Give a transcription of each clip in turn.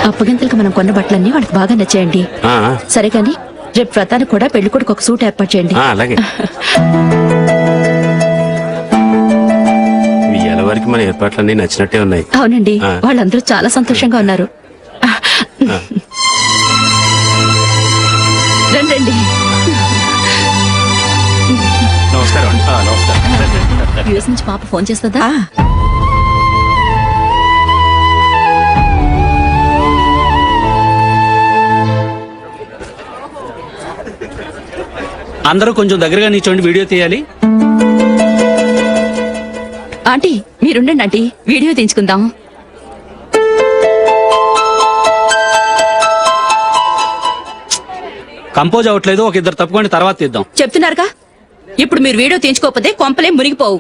అప్పగింతలకు మనం కొన్న బట్టలన్నీ వాళ్ళకి బాగా నచ్చాయండి. సరే కానీ రేపు వ్రతానికి కూడా పెళ్లి కొడుకు ఒక సూట్ ఏర్పాటు చేయండి. అలాగే. వరకు మన ఏర్పాట్లన్నీ నచ్చినట్టే ఉన్నాయి. అవునండి, వాళ్ళందరూ చాలా సంతోషంగా ఉన్నారు. రండి. నమస్కారం. నమస్కారం. యూఎస్ నుంచి పాప ఫోన్ చేస్తుందా? అందరూ కొంచెం దగ్గరగా నిల్చోండి, వీడియో తీయాలి. ఆంటీ మీరుండండి ఆంటీ, వీడియో తీయించుకుందాం. కంపోజ్ అవ్వట్లేదు, ఒక ఇద్దరు తప్పుకొని తర్వాత తీద్దాం. చెప్తున్నారుగా, ఇప్పుడు మీరు వీడియో తీయించుకోకపోతే కొంపలే మునిగిపోవు.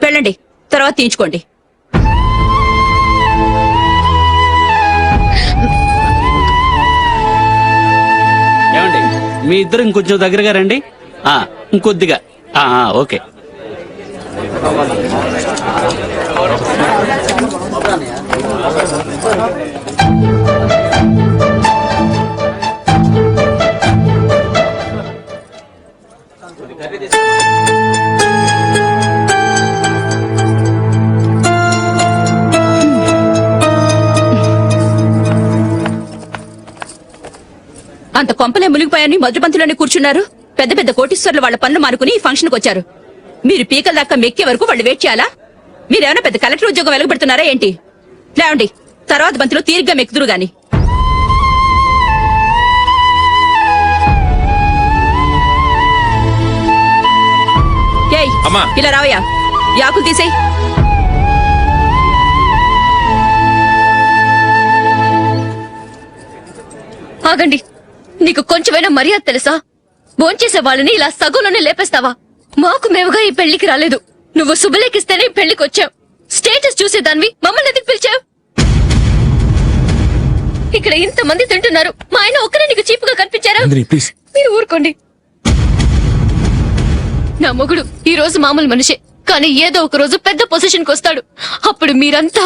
వెళ్ళండి, తర్వాత తీయించుకోండి. ఏమండి, మీ ఇద్దరు ఇంకొంచెం దగ్గరగా రండి. ఇంకొద్దిగా. ఓకే. అంత కొంపలే మునిగిపోయాని మధురపంతులోనే కూర్చున్నారు. పెద్ద పెద్ద కోటీశ్వర్లు వాళ్ళ పనులు మానుకుని ఈ ఫంక్షన్ కు వచ్చారు. మీరు పీకల దాకా మెక్కే వరకు వాళ్ళు వెయిట్ చేయాలా? మీరేమైనా పెద్ద కలెక్టర్ ఉద్యోగం వెలగబెడుతున్నారా ఏంటి? లేవండి, తర్వాత బంతిలో తీరిగ్గా మెక్కుదురు గాని. ఇలా రావయ్యా, యాకులు తీసేయ్. ఆగండి, నీకు కొంచెమైనా మర్యాద తెలుసా? భోంచేసే వాళ్ళని ఇలా సగంలోనే లేపేస్తావా? మాకు మేముగా ఈ పెళ్లికి రాలేదు. నువ్వు శుభలేఖిస్తేనే పెళ్లికి వచ్చావు. స్టేటస్ చూసేదానివి మమ్మల్ని ఎందుకు పిలిచావు? ఇక్కడ ఇంతమంది తింటున్నారు, మా ఆయన ఒక్కరే నీకు చీపుగా కనిపించారా? మీరు ఊరుకోండి. నా మొగుడు ఈ రోజు మామూలు మనిషే, కానీ ఏదో ఒక రోజు పెద్ద పొజిషన్ కు వస్తాడు. అప్పుడు మీరంతా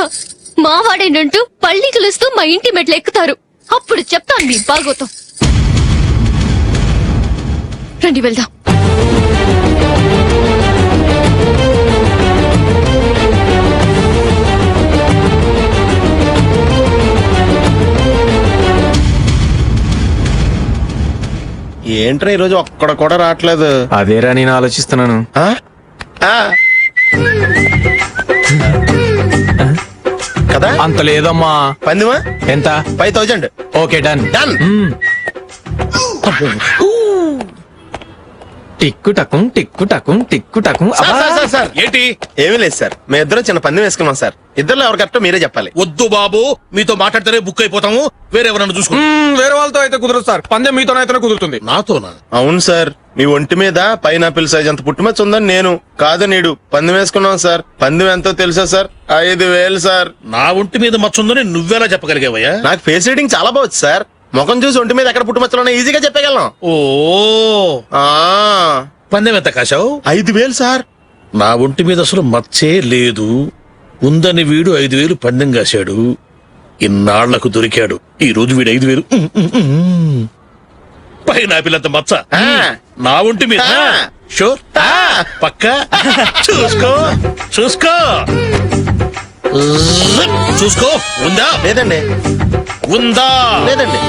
మావాడేనంటూ పళ్ళి కలుస్తూ మా ఇంటి మెట్లు ఎక్కుతారు. అప్పుడు చెప్తాను మీ బాగోతం. రండి వెళ్దాం. ఏంట్రా ఈరోజు ఒక్కడ కూడా రావట్లేదు? అదేరా నేను ఆలోచిస్తున్నాను. కదా అంత లేదమ్మా. పందిమా ఎంత? 5000. Okay, done done. టిక్కు టకుం టిక్కు టకుం టిక్కు టకుం. సార్ ఏంటి? ఏమీ లేదు సార్, మేము ఇద్దరు చిన్న పందెం వేసుకున్నాం సార్. ఇద్దరు ఎవరు కరెక్టో మీరే చెప్పాలి. వద్దు బాబు, మీతో మాట్లాడితేనే బుక్ అయిపోతాము. వేరే ఎవరన్నా చూసుకో. వేరే వాళ్ళతో అయితే కుదరదు సార్, పందెం మీతోనైతే కుదురుతుంది. నాతోనా? అవును సార్, మీ ఒంటి మీద పైనాపిల్ సైజ్ అంత పుట్టుమచ్చ ఉందని నేను కాదు నీడు పందెం వేసుకున్నాం సార్. పందెం ఎంతో తెలుసా సార్? 5000 సార్. నా ఒంటి మీద మచ్చ ఉందని నువ్వెలా చెప్పగలిగావయ్యా? నాకు ఫేస్ రీడింగ్ చాలా బాగుంది సార్. ముఖం చూసి ఒంటి మీద ఎక్కడ పుట్టుమచ్చలో ఈజీగా చెప్పగలను. ఓ పందెం ఎంత కాశావు? 5000 సార్. నా ఒంటి మీద అసలు మచ్చే లేదు. ఉందని వీడు 5000 పందెం కాశాడు. ఇన్నాళ్లకు దొరికాడు. ఈ రోజు వీడు 5000. పైనాపిల్ మచ్చ నా ఒంటి మీద. షూర్? పక్క చూసుకో చూసుకో చూసుకో. ఉందా? లేదండి. ఉందా? లేదండి.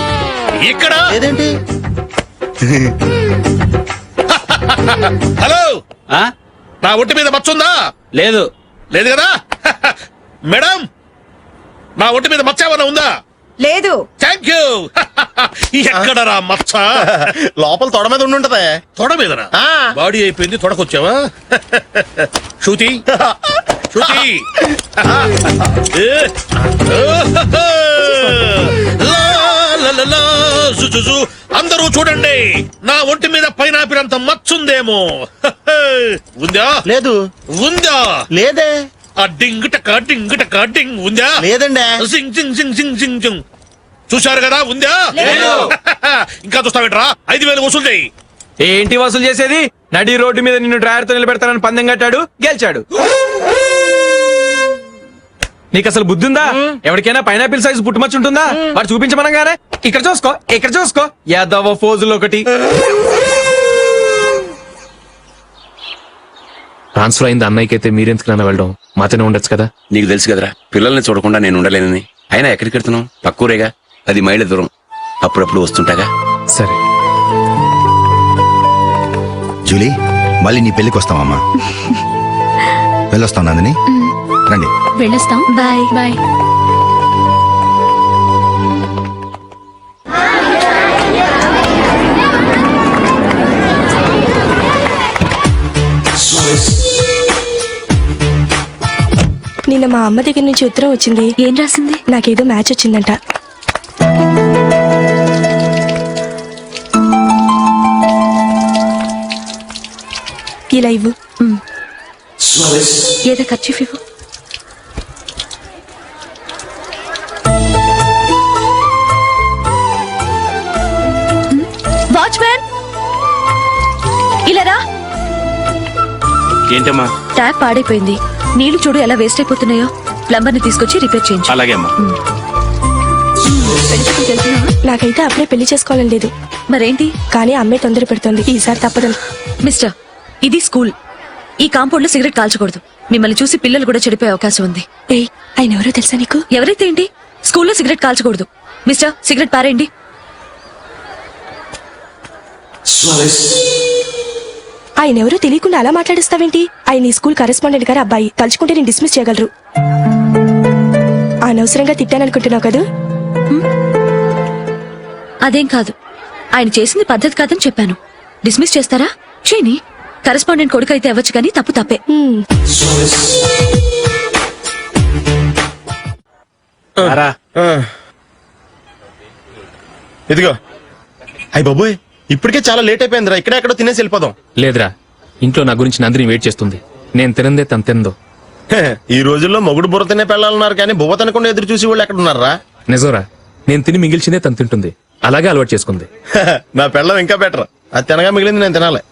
ఇక్కడ లేదేంటి? హలో, నా ఒంటి మీద మచ్చ ఉందా? లేదు. లేదు కదా? మేడం, నా ఒంటి మీద మచ్చ ఏమన్నా ఉందా? లేదు. Thank you. ఎక్కడరా మచ్చ? లోపల తొడ మీద ఉండుంటదే. తొడ మీదనా? బాడీ అయిపోయింది, తొడకొచ్చావా? శృతి శృతి. అందరూ చూడండి, నా ఒంటి మీద పైనాపిల్ అంత మచ్చుందేమో. ఉందా? లేదు. ఉందా? లేదే. ఆ డింగ్ టక డింగ్ టక డింగ్ ఉందా? లేదండి. సింగ్ సింగ్ సింగ్ సింగ్ సింగ్ సింగ్. చూశారు కదా? ఉందా? ఇంకా చూస్తావేంట్రా? 5000 వసూలు చేయి. ఏంటి వసూలు చేసేది? నడి రోడ్డు మీద నిన్ను డ్రైవర్ తో నిలబెడతానని పందెం కట్టాడు, గెలిచాడు. నీకు అసలు బుద్ధి ఉందా? ఎవరికైనా పైనాపిల్ సైజ్ పుట్టుమచ్చ ఉంటుందా? వాడు చూపించమనగానే ఇక్కడ చూసుకో ఇక్కడ చూసుకో యాదవ ఫోజులు ఒకటి. ట్రాన్స్ఫర్ అయింది అన్నయ్యకి అయితే మీరెందుకు నాన్న వెళ్ళడం? మాతోనే ఉండొచ్చు కదా. నీకు తెలుసు కదరా పిల్లల్ని చూడకుండా నేను ఉండలేనని. అయినా ఎక్కడికి వెళ్తున్నావు? పక్కూరేగా, 10 మైళ్ళ దూరం. అప్పుడప్పుడు వస్తుంటాగా. సరే జూలీ, మళ్ళీ నీ పెళ్లికి వస్తామమ్మా. వెళ్ళొస్తాం నందిని, రండి. వెళ్ళొస్తాం. Bye bye. నిన్న మా అమ్మ దగ్గర నుంచి ఉత్తరం వచ్చింది. ఏం రాసింది? నాకేదో మ్యాచ్ వచ్చిందంట. ఇలా ఇవ్వు. ఏదో ఖర్చు ఇవ్వు. వాచ్మ్యాన్, ఇలా రా. ఏంటమ్మా? ట్యాప్ పాడైపోయింది. నీళ్లు చూడు ఎలా వేస్ట్ అయిపోతున్నాయో. ప్లంబర్ ని తీసుకొచ్చి రిపేర్ చేయించు. అలాగే అమ్మా. నాకైతే అప్పుడే పెళ్లి చేసుకోవాలని లేదు. మరేంటి? కానీ అమ్మే తొందర పెడుతోంది. ఈసారి తప్పదు. మిస్టర్, ఇది స్కూల్. ఈ కాంపౌండ్ లో సిగరెట్ కాల్చకూడదు. మిమ్మల్ని చూసి పిల్లలు కూడా చెడిపోయే అవకాశం ఉంది. ఏయ్, ఆయన ఎవరో తెలుసా నీకు? ఎవరైతే ఏంటి, స్కూల్లో సిగరెట్ కాల్చకూడదు. మిస్టర్, సిగరెట్ పారేయండి. ఆయన ఎవరో తెలియకుండా అలా మాట్లాడిస్తావేంటి? ఆయన ఈ స్కూల్ కరెస్పాండెంట్ గారు అబ్బాయి. తలుచుకుంటే నేను డిస్మిస్ చేయగలరు. అనవసరంగా తిట్టాననుకుంటున్నావు కదా? అదేం కాదు, ఆయన చేసింది పద్ధతి కాదని చెప్పాను. డిస్మిస్ చేస్తారా? చేయని. కరెస్పాండెంట్ కొడుకు అయితే అవ్వచ్చు, కానీ తప్పు తప్పే. ఇదిగో. అయ్య బాబోయ్, ఇప్పటికే చాలా లేట్ అయిపోయిందిరా. ఇక్కడెక్కడో తినేసి వెళ్ళిపోదాం. లేదురా, ఇంట్లో నా గురించి నందిని వెయిట్ చేస్తుంది. నేను తినందే తను తిందో. హే, ఈ రోజుల్లో మొగుడు బుర్ర తినే పెళ్ళాలన్నారు కానీ బువ్వ తినకుండా ఎదురు చూసి వాళ్ళు ఎక్కడ ఉన్నారా? నిజంరా, నేను తిని మిగిల్చిందే తను తింటుంది. అలాగే అలవాటు చేసుకుంది. నా పెళ్ళం ఇంకా బెటర్. అది తినగా మిగిలింది నేను తినాలి.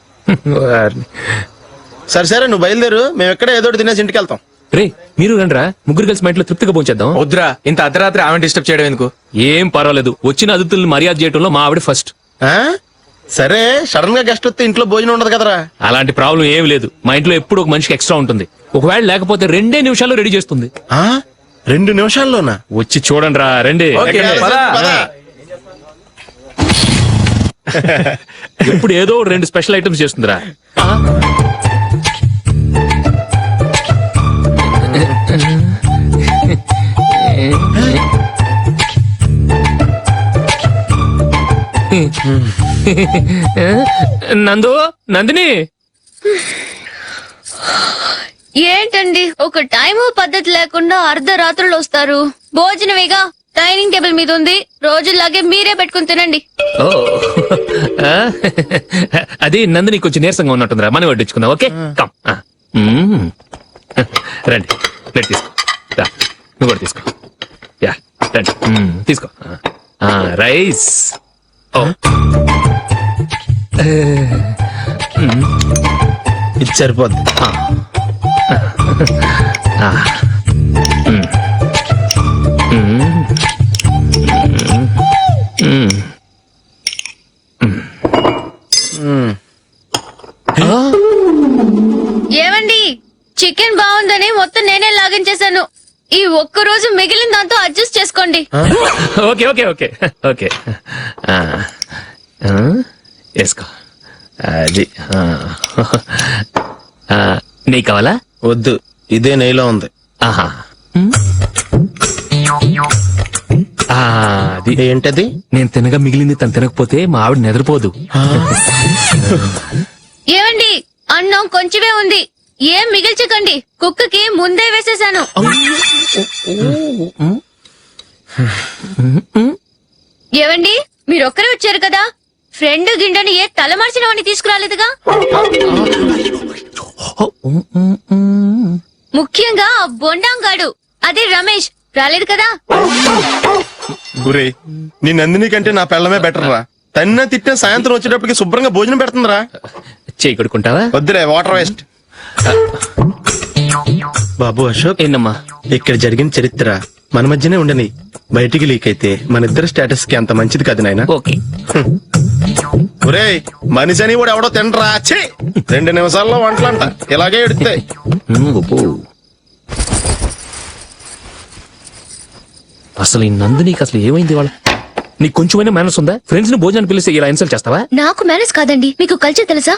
సరే సరే, నువ్వు బయలుదేరు. మేము ఎక్కడ ఏదో ఒకటి తినేసి ఇంటికి వెళ్తాం. రే, మీరు రండిరా, ముగ్గురు కలిసి మా ఇంట్లో తృప్తిగా పోంచేద్దాం. వద్దురా, ఇంత అర్ధరాత్రి ఆమె డిస్టర్బ్ చేయడం ఎందుకు? ఏం పర్వాలేదు, వచ్చిన అతిథుల్ని మర్యాద చేయడంలో మా ఆవిడ ఫస్ట్. ఆ? సరే, సడన్ గా గెస్ట్ వస్తే ఇంట్లో భోజనం ఉండదు కదరా? అలాంటి ప్రాబ్లం ఏమి లేదు. మా ఇంట్లో ఎప్పుడు ఒక మనిషికి ఎక్స్ట్రా ఉంటుంది. ఒకవేళ లేకపోతే 2 నిమిషాల్లో రెడీ చేస్తుంది. ఆ? 2 నిమిషాల్లోనా? వచ్చి చూడండి రా, రండి. ఓకే, పద. ఎప్పుడు ఏదో 2 స్పెషల్ ఐటమ్స్ చేస్తుందిరా. నందు, నందిని. ఏంటండి ఒక టైము పద్ధతి లేకుండా అర్ధరాత్రులు వస్తారు? భోజనమేగా, డైనింగ్ టేబుల్ మీద ఉంది. రోజులాగే మీరే పెట్టుకుని తినండి. ఓ, అది నందిని కొంచెం నీరసంగా ఉన్నట్టుందిరా. మనం వడ్డించుకుందాం. Okay, come. రండి, ప్లేట్ తీసుకో. రా, నువ్వు కూడా తీసుకో. యా, రండి, తీసుకో. రైస్. ఓ, ఇది సరిపోద్ది. ఏమండి, చికెన్ బాగుందని మొత్తం నేనే లాగించేశాను. ఈ ఒక్క రోజు మిగిలిన దాంతో అడ్జస్ట్ చేసుకోండి. Okay okay okay okay. వేసుకో. అది నెయ్యి కావాలా? వద్దు, ఇదే నెయ్యిలో ఉంది. ఆహా. అది ఏంటది? నేను తినగా మిగిలింది తను తినకపోతే మా ఆవిడ నిద్రపోదు. ఏమండి, అన్నం కొంచెమే ఉంది. ఏం మిగిల్చకండి, కుక్కకి ముందే వేసేసాను. ఏవండి, మీరొక్కరే వచ్చారు కదా, ఫ్రెండ్ గిండెని ఏ తలమార్చిన వాడిని తీసుకురాలేదుగా? ముఖ్యంగా ఆ బొండాంగాడు, అదే రమేష్, రాలేదు కదా? గురే, నీ నందిని కంటే నా పెళ్ళమే బెటర్ రా. తన్న తిట్టిన సాయంత్రం వచ్చేటప్పటికి శుభ్రంగా భోజనం పెడుతుందిరా. చేయి కొడుకుంటావా? వద్దులే, వాటర్ వేస్ట్. బాబు అశోక్, ఏంటమ్మా? ఇక్కడ జరిగిన చరిత్ర మన మధ్యనే ఉండని, బయటికి లీక్ అయితే మన ఇద్దరు స్టేటస్ కి అంత మంచిది కాదు నాయన. ఓకే. ఒరేయ్ మనిషి అని కూడా ఎవడో తినరా, ఛీ! 2 నిమిషాల్లో వంటలంట ఇలాగే ఎడుతాయి. అసలు ఈ నందినికి అసలు ఏమైంది వాళ్ళ? నీకు కొంచెమైనా మేనస్ ఉందా? ఫ్రెండ్స్ ని భోజనాన్ని పిలిస్తే ఇలా ఇన్సల్ట్ చేస్తావా? నాకు మేనేజ్ కాదండి, మీకు కల్చర్ తెలుసా?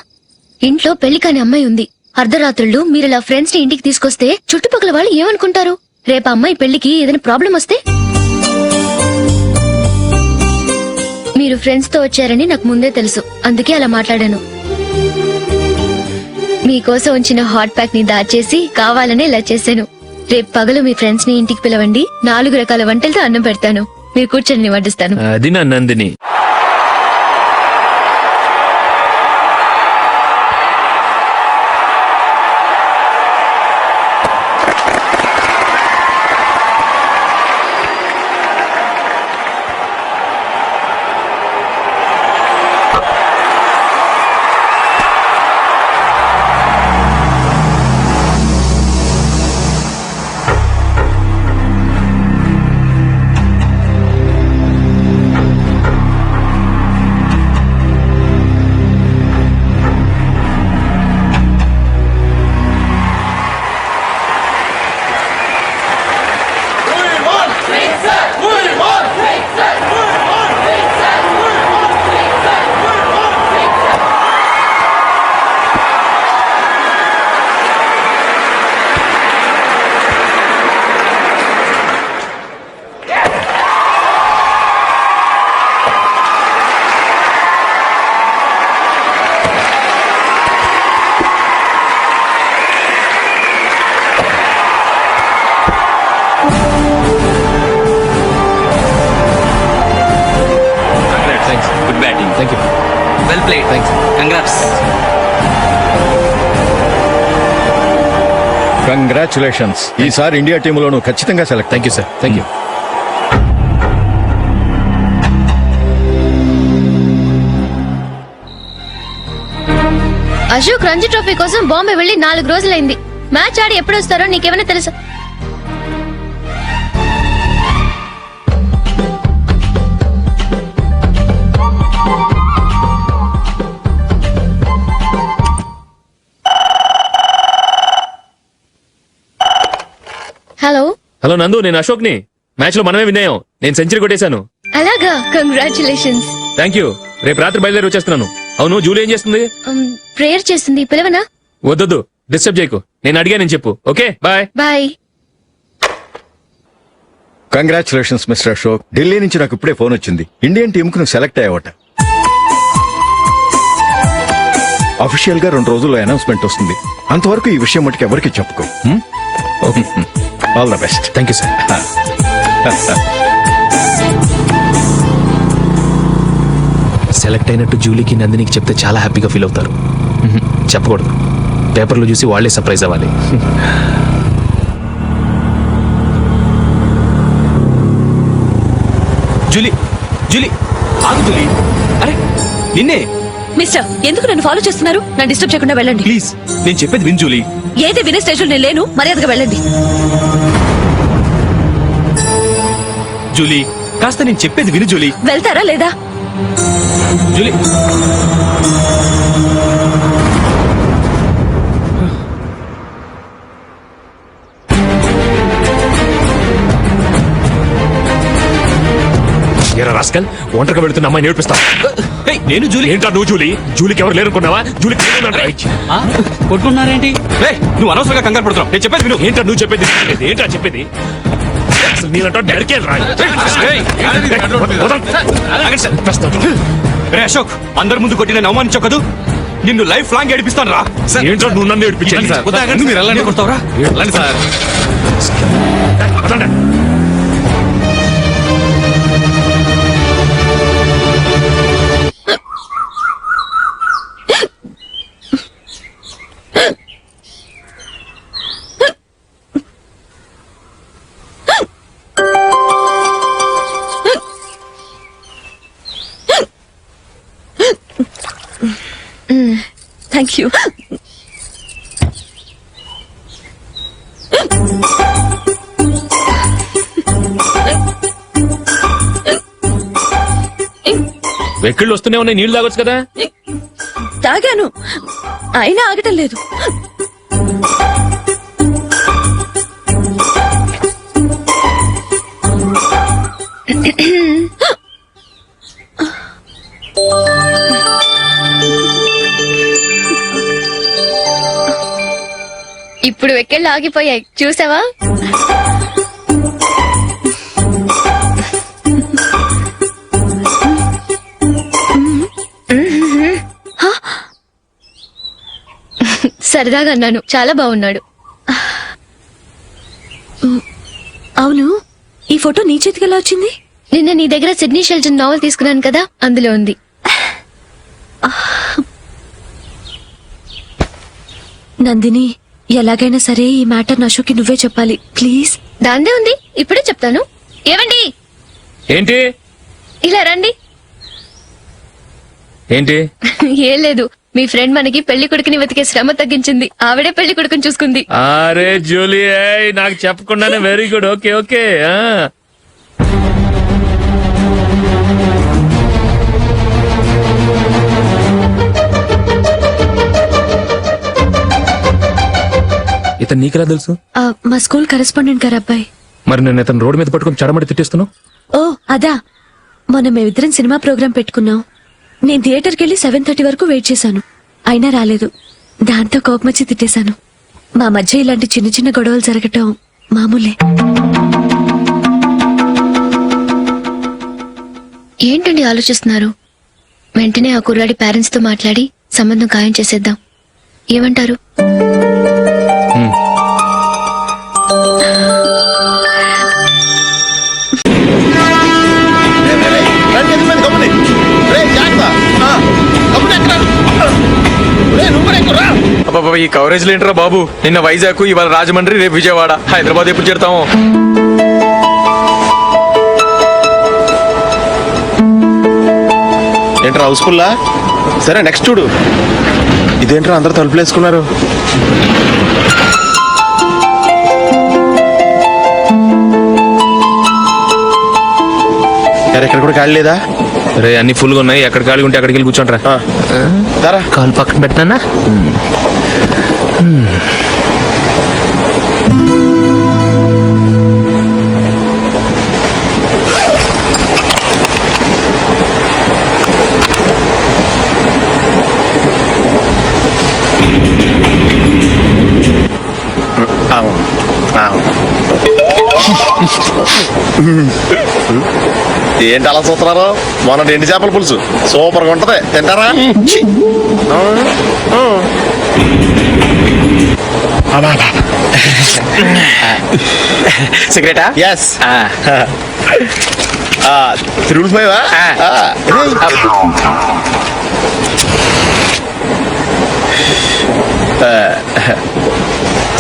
ఇంట్లో పెళ్లి కాని అమ్మాయి ఉంది. అర్ధరాత్రుళ్ళు మీరు ఇలా ఫ్రెండ్స్ ని ఇంటికి తీసుకొస్తే చుట్టుపక్కల వాళ్ళు ఏమనుకుంటారు? రేపు అమ్మాయి పెళ్లికి ఏదైనా ప్రాబ్లం వస్తే? మీరు ఫ్రెండ్స్ తో వచ్చారని నాకు ముందే తెలుసు, అందుకే అలా మాట్లాడాను. మీకోసం ఉంచిన హాట్ ప్యాక్ ని దాచేసి కావాలనే ఇలా చేశాను. రేపు పగలు మీ ఫ్రెండ్స్ ని ఇంటికి పిలవండి, 4 రకాల వంటలతో అన్నం పెడతాను. మీరు కూర్చొని వడ్డిస్తాను. అది నా Nandini. Good batting. Thank you. Well played. Thanks. Congrats. Congratulations. ఈసారి ఇండియా టీంలోను ఖచ్చితంగా select. Thank you sir. Thank you. Ashok Ranji trophy కోసం బాంబే వెళ్లి 4 రోజులైంది. మ్యాచ్ ఆడి ఎప్పుడు వస్తారో నీకేమైనా తెలుసా? హలో హలో నందు, నేను అశోక్ ని. మ్యాచ్ లో మనమే విన్ అయ్యాం. నేను సెంచరీ కొట్టేశాను. అలాగా, కంగ్రాచులేషన్స్. Thank you. రేపు రాత్రి బయలుదేరి వచ్చేస్తున్నాను. అవును, జూలీ ఏం చేస్తుంది? ప్రేయర్ చేస్తుంది, పిలవనా? వద్దొద్దు, డిస్టర్బ్ చేయకు. నేను అడిగానని చెప్పు. Okay, bye. Bye. Congratulations mister Ashok. Delhi నుంచి నాకు ఇప్పుడే ఫోన్ వచ్చింది. ఇండియన్ టీమ్ కు నువ్వు సెలెక్ట్ అయ్యావట. అఫీషియల్ గా 2 రోజుల్లో అనౌన్స్మెంట్ వస్తుంది. అంతవరకు ఈ విషయం మటుకు ఎవరికి చెప్పుకో. All the best. Thank you sir. Select అయినట్టు జూలీకి నందినికి చెప్తే చాలా హ్యాపీగా ఫీల్ అవుతారు. చెప్పకూడదు, పేపర్లో చూసి వాళ్ళే సర్ప్రైజ్ అవ్వాలి. జూలీ, జూలీ, ఆగు జూలీ. అరే నిన్నే. మిస్టర్, ఎందుకు నన్ను ఫాలో చేస్తున్నారు? నన్ను డిస్టర్బ్ చేయకుండా వెళ్ళండి ప్లీజ్, నేను చెప్పేది విన్ జూలీ. ఏది వినే స్టేజ్ లో నేను లేను. మర్యాదగా వెళ్ళండి. జూలీ, కాస్త నేను చెప్పేది విను జూలీ. వెళ్తారా లేదా? జూలీ, ఎరా రాస్కల్, ఒంటరిగా వెళ్తున్న అమ్మాయి నేర్పిస్తా. ఏయ్, నేను జూలీ. ఏంటా నువ్వు జూలీ? జూలీకి ఎవరు లేరనుకున్నావా? జూలీకి కొట్టుకున్నారేంటి? ఏయ్, నువ్వు అనవసరంగా కంగారు పడుతున్నావు. నేను చెప్పేది విను. ఏంటా నువ్వు చెప్పేది? ఏంటా చెప్పేది? అసలు నేనంటా డైరెక్ట్ రా. ఏయ్, ఆగండి సార్. రే అశోక్, అందరి ముందు కొట్టి నేను అవమానించావు కదూ, నిన్ను లైఫ్ లాంగ్ ఏడిపిస్తాను రా. ఏంటో నువ్వు నన్ను ఏడిపించాలి. మీరు వెళ్ళండి. కొడతావురా? వెళ్ళండి సార్. Thank you. వెక్కిళ్ళు వస్తూనే ఉన్నాయి, నీళ్లు తాగొచ్చు కదా. తాగాను అయినా ఆగటం లేదు. ఇప్పుడు వెక్కెళ్ళు ఆగిపోయాయి చూసావా? సరదాగా అన్నాను, చాలా బాగున్నాడు. అవును, ఈ ఫోటో నీ చేతికి ఎలా వచ్చింది? నిన్న నీ దగ్గర సిడ్నీ షెల్టన్ నావెల్ తీసుకున్నాను కదా, అందులో ఉంది. నందిని, ఎలాగైనా సరే ఈ మ్యాటర్ అశోక్కి నువ్వే చెప్పాలి ప్లీజ్. దాందే ఉంది, ఇప్పుడే చెప్తాను. ఏవండి, ఏంటి ఇలా రండి. ఏంటి? ఏం లేదు, మీ ఫ్రెండ్ మనకి పెళ్లి కొడుకుని వెతికే శ్రమ తగ్గించింది. ఆవిడే పెళ్లి కొడుకుని చూసుకుంది. అరే జూలీ, నాకు చెప్పకుండానే వెరీ గుడ్. Okay okay. ఇతను నీకెలా తెలుసు? మా స్కూల్ కరెస్పాండెంట్ గారు అబ్బాయి. మరి నేను ఇతను రోడ్డు మీద పట్టుకుని చడమడి తిట్టేస్తున్నావు. ఓ అదా, మొన్న మేమిద్దరం సినిమా ప్రోగ్రాం పెట్టుకున్నాం. నేను థియేటర్కి వెళ్ళి 7:30 వరకు వెయిట్ చేశాను, అయినా రాలేదు. దాంతో కోపమొచ్చి తిట్టేశాను. మా మధ్య ఇలాంటి చిన్న చిన్న గొడవలు జరగటం మామూలే. ఏంటండి ఆలోచిస్తున్నారు? వెంటనే ఆ కుర్రాడి పేరెంట్స్ తో మాట్లాడి సంబంధం ఖాయం చేసేద్దాం. ఏమంటారు? ఈ కవరేజ్ లేంటరా బాబు. నిన్న వైజాగ్, ఇవాళ రాజమండ్రి, రేపు విజయవాడ, హైదరాబాద్ ఎప్పుడు చేరుతాము? ఏంట్రా హౌస్ఫుల్లా? సరే నెక్స్ట్ చూడు. ఇదేంట్రా అందరు తలుపులు వేసుకున్నారు? ఇక్కడ కూడా ఖాళీ లేదా? రే, అన్ని ఫుల్ గా ఉన్నాయి. ఎక్కడ ఖాళీ ఉంటే అక్కడికి వెళ్ళి కూర్చోండిరా. కాలు పక్కన పెట్టినా. ఏంటి అలా చూస్తున్నారు? మొన్న ఎండు చేపల పులుసు సూపర్ గా ఉంటది, తింటారా? సిగరెటా? ఎస్. 355.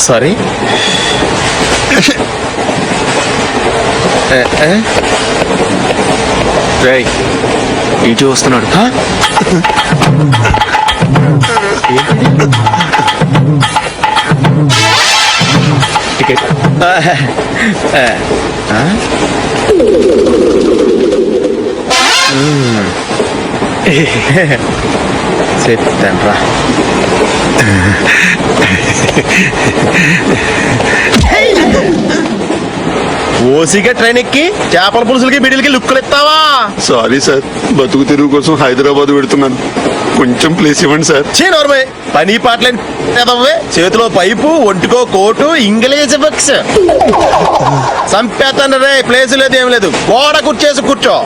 సారీ. ఇటు వస్తున్నాడు. టికెట్. చెప్తాన్రా. ఓసిగా ట్రైన్ ఎక్కి చేపల పులుసులకి బిడిలకి లుక్కులు ఇస్తావా? సారీ సార్, బతుకు తెరువు కోసం హైదరాబాద్ పెడుతున్నాను, కొంచెం ప్లేస్ ఇవ్వండి సార్. నోర్మే, పని పాటలేని చేతిలో పైపు, ఒంటికో కోటు, ఇంగ్లీష్ బుక్స్. సంపేతాను రే, ప్లేస్ లేదు ఏం లేదు, గోడ కూర్చేసి కూర్చో.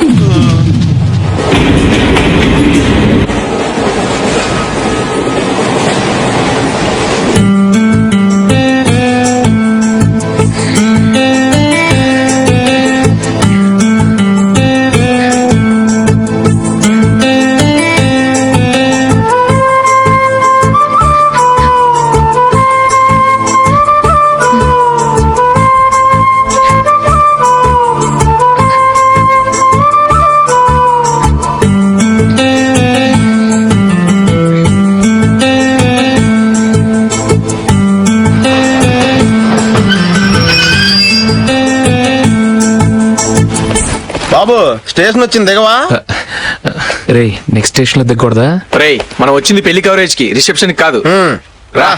బాబు, స్టేషన్ వచ్చింది దిగవా? రే నెక్స్ట్ స్టేషన్ లో దిగకూడదా? రేయ్ మనం వచ్చింది పెళ్లి కవరేజ్ కి, రిసెప్షన్ కాదు. రా.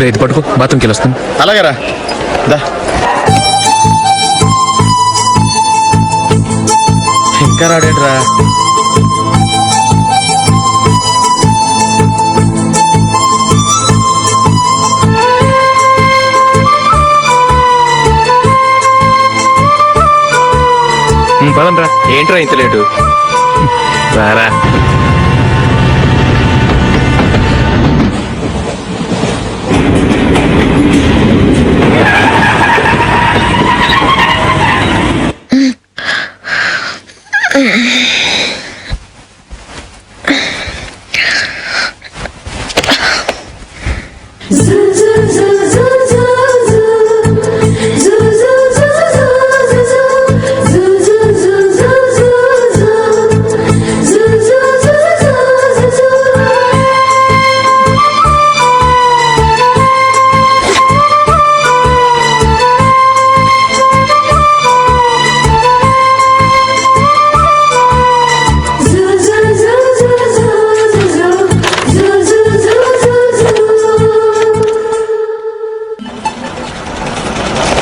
రే ఇది పట్టుకో, బాత్రూమ్కి వెళ్ళొస్తాను. అలాగే రా. దా. ఇంకా రాడేట్రా? పదండ్రా. ఏంట్రా ఇంత లేటు? రారా.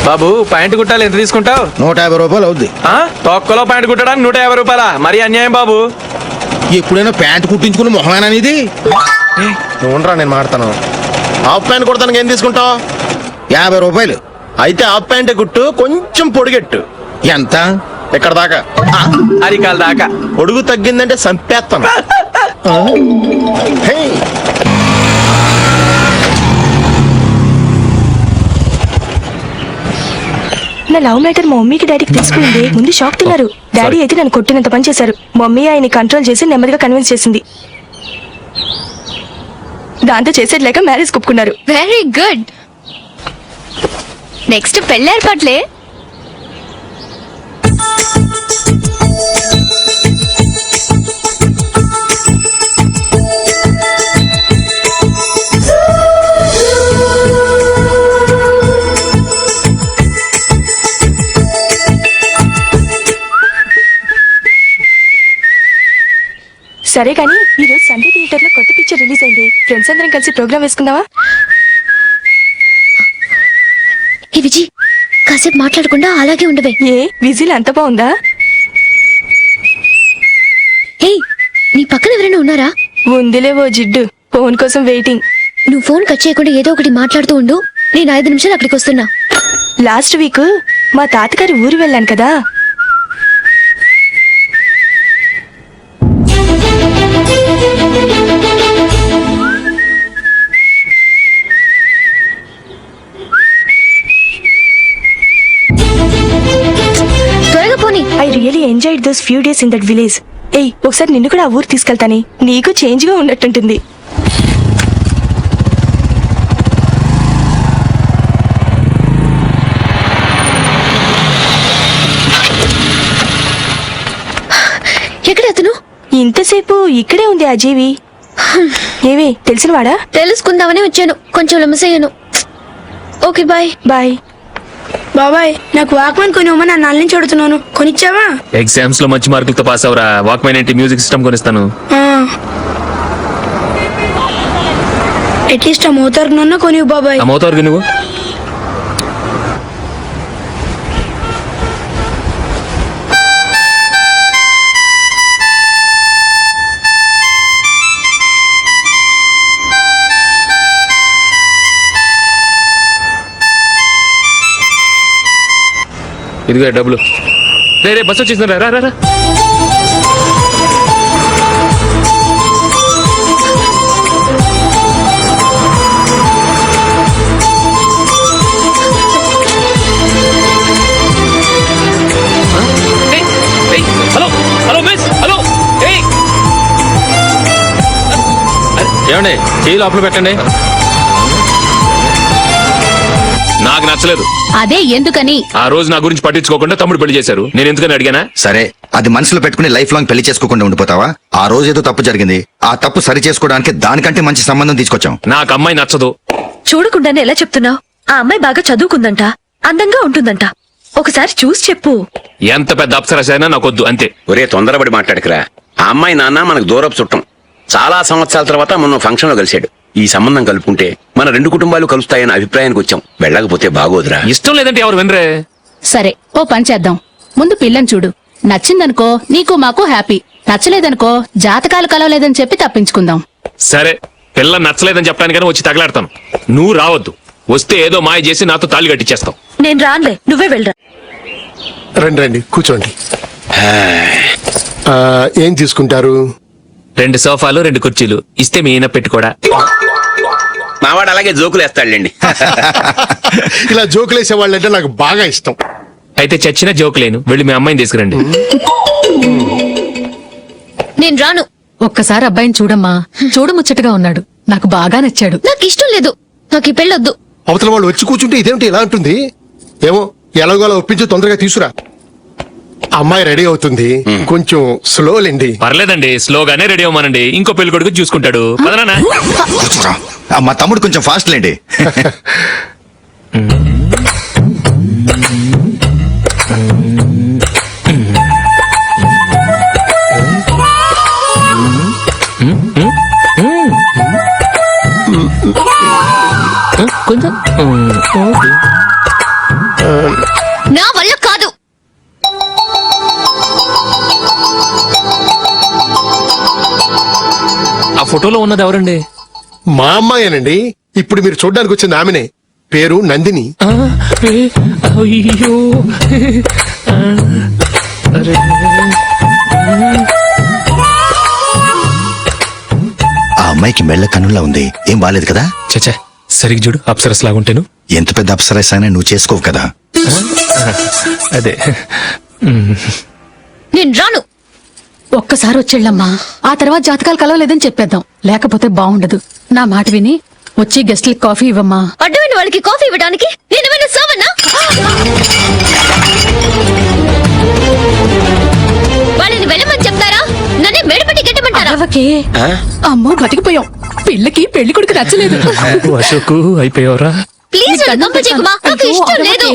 బాబు ప్యాంటు కుట్టాలి, ఎంత తీసుకుంటావు? 150 రూపాయలు అవుద్ది. తొక్కలో ప్యాంటు కుట్టడానికి 150 రూపాయల? మరి అన్యాయం బాబు. ఎప్పుడైనా ప్యాంట్ కుట్టించుకుని మొహమేనా ఇది? నువ్వు ఉండరా, నేను మాడతాను. హాఫ్ ప్యాంట్ కుడతానికి ఏం తీసుకుంటావు? 50 రూపాయలు. అయితే హాఫ్ ప్యాంటే కుట్టు, కొంచెం పొడిగెట్టు. ఎంత? ఇక్కడ దాకా. అరికాల దాకా. పొడుగు తగ్గిందంటే సంపేస్తాను. హే. నా లవ్ మ్యాటర్ మా మమ్మీకి డాడీకి తెలుసుకుంది. ముందు షాక్ తిన్నారు. డాడీ అయితే నన్ను కొట్టినంత పని చేశారు. మమ్మీ ఆయన్ని కంట్రోల్ చేసి నెమ్మదిగా కన్విన్స్ చేసింది. దాంతో చేసేది లేక మ్యారేజ్ ఒప్పుకున్నారు. Very good. నెక్స్ట్ పెళ్లి ఏర్పాట్లే. సరే కానీ ఈ రోజు సండే థియేటర్ లో కొత్త పిక్చర్ రిలీజ్ అయింది. ఫ్రెండ్స్ అందరం కలిసి ప్రోగ్రామ్ వేసుకుందామా? ఏ విజయ్, కాసేపు మాట్లాడకుండా అలాగే ఉండవే. ఏ విజిల్ అంత బాగుందా? హే, నీ పక్కన ఎవరైనా ఉన్నారా? ఉందిలే ఓ జిడ్డు, ఫోన్ కోసం వెయిటింగ్. నువ్వు ఫోన్ కట్ చేయకుండా ఏదో ఒకటి మాట్లాడుతూ ఉండు. నేను 5 నిమిషాలు అక్కడికి వస్తున్నా. లాస్ట్ వీక్ మా తాతగారి ఊరు వెళ్ళాను కదా. త్వరగా పోనీ. I really enjoyed those few days in that village. ఏయ్, ఒకసారి నిన్ను కూడా ఆ ఊరు తీసుకెళ్తానే, నీకు చేంజ్ గా ఉన్నట్టుంటుంది. ఎక్కడ అతను? ఇంతసేపు ఇక్కడే ఉంది ఆ జీవి. ఏవి తెలిసినవాడా? తెలుసుకుందామని వచ్చాను, కొంచెం లెమసయ్యాను. Okay bye. బాయ్. బాబాయ్, నాకు వాక్మెన్ కొనివ్వమని నా నాన్న నుంచి అడుగుతున్నాను. కొనిచ్చావా? ఎగ్జామ్స్ లో మంచి మార్కులతో పాస్ అవరా. వాక్మెన్ ఏంటి, మ్యూజిక్ సిస్టమ్ కొనిస్తాను. అట్లీస్ట్ ఆ మోతారు నన్న కొనివ్వు బాబాయ్. ఆ మోతారు నువ్వు. ఇదిగో డబ్బులు. రే బస్ వచ్చేసింది, రా రా రా. Hello hello miss, hello. ఏమండి, చేయి లోపల పెట్టండి. నా నాకు నచ్చలేదు. అదే ఎందుకని? ఆ రోజు నా గురించి పట్టించుకోకుండా తమ్ముడు పెళ్లి చేశారు. నేను ఎందుకని అడిగానా? సరే, అది మనసులో పెట్టుకుని లైఫ్ లాంగ్ పెళ్లి చేసుకోకుండా ఉండిపోతావా? ఆ రోజు ఏదో తప్పు జరిగింది, ఆ తప్పు సరి చేసుకోవడానికి దానికంటే మంచి సంబంధం తీసుకొచ్చాం. నాకు అమ్మాయి నచ్చదు. చూడకుండానే ఎలా చెప్తున్నావు? ఆ అమ్మాయి బాగా చదువుకుందంట, అందంగా ఉంటుందంట. ఒకసారి చూసి చెప్పు. ఎంత పెద్ద అప్సరస అయినా నాకొద్దు అంతే. ఒరే తొందరపడి మాట్లాడకురా. ఆ అమ్మాయి నాన్న మనకు దూరపు చుట్టం. చాలా సంవత్సరాల తర్వాత మనం ఫంక్షన్ లో కలిశాడు. ఈ సంబంధం కలుపుకుంటే మన రెండు కుటుంబాలు కలుస్తాయన్న అభిప్రాయానికి వచ్చాం. వెళ్ళకపోతే బాగోదురా. ఇష్టం లేదంటే ఎవరు వినరే. సరే, ఓ పని చేద్దాం. ముందు పిల్లని చూడు. నచ్చిందనుకో నీకు మాకు హ్యాపీ. నచ్చలేదనుకో జాతకాలు కలవలేదని చెప్పి తప్పించుకుందాం. సరే, పిల్ల నచ్చలేదని చెప్పడానికైనా వచ్చి తగలాడతాను. నువ్వు రావద్దు. వస్తే ఏదో మాయ చేసి నాతో తాళి కట్టించేస్తావు. నేను రానులే, నువ్వే వెళ్ళరా. రండి రండి కూర్చోండి. ఏం తీసుకుంటారు? 2 సోఫాలు 2 కుర్చీలు ఇస్తే మీ ఈయన పెట్టుకోడా. మావాడు అలాగే జోకులు వేస్తాడులేండి. ఇలా జోకులేసే వాళ్ళంటే నాకు బాగా ఇష్టం. అయితే చచ్చిన జోక్ లేను. వెళ్ళి మీ అమ్మాయిని తీసుకురండి. నేను రాను. ఒక్కసారి అబ్బాయిని చూడమ్మా. చూడముచ్చటగా ఉన్నాడు. నాకు బాగా నచ్చాడు. నాకు ఇష్టం లేదు. నాకు ఈ పెళ్ళొద్దు. అవతల వాళ్ళు వచ్చి కూర్చుంటే ఇదేమిటి ఇలా ఉంటుంది? ఏమో ఎలాగోలా ఒప్పించి తొందరగా తీసుకురా. అమ్మాయి రెడీ అవుతుంది, కొంచెం స్లో లేండి. పర్లేదండి, స్లోగానే రెడీ అవ్వమనండి. ఇంకో పెళ్లి కొడుకు చూసుకుంటాడు. పదనా. కూర్చోరా. మా తమ్ముడు కొంచెం ఫాస్ట్ లేండి. కొంచెం నా వల్ల కాదు. ఆ ఫోటోలో ఉన్నది ఎవరండి? మా అమ్మాయేనండి. ఇప్పుడు మీరు చూడడానికి వచ్చింది ఆమెనే. పేరు నందిని. అయ్యో. ఆ అమ్మాయికి మెళ్ళ కన్నులా ఉంది, ఏం బాలేదు కదా? చచ్చా, సరిగ్గా చూడు. అప్సరస్ లాగుంటేను. ఎంత పెద్ద అప్సరస్ అయినా నువ్వు చేసుకోవు కదా. అదే. నేను రాను. ఒక్కసారి వచ్చేళ్ళమ్మా. ఆ తర్వాత జాతకాలు కలవలేదని చెప్పేద్దాం. లేకపోతే బాగుండదు. నా మాట విని వచ్చి గెస్ట్లకి కాఫీ ఇవ్వమ్మా. అడ్డమైన వాళ్ళకి కాఫీ ఇవ్వడానికి నేనేమైనా సావన్నా? వాళ్ళని వెళ్ళమని చెప్తారా? నన్నే మేడపట్టి గెట్టమంటారా? అవ్వకే. అమ్మో బతికిపోయాం. పిల్లకి పెళ్లి కొడుకు నచ్చలేదు. అశోకు అయిపోయావరా. ప్లీజ్ నన్ను కంపచేయకుమా. నాకు ఇష్టం లేదు.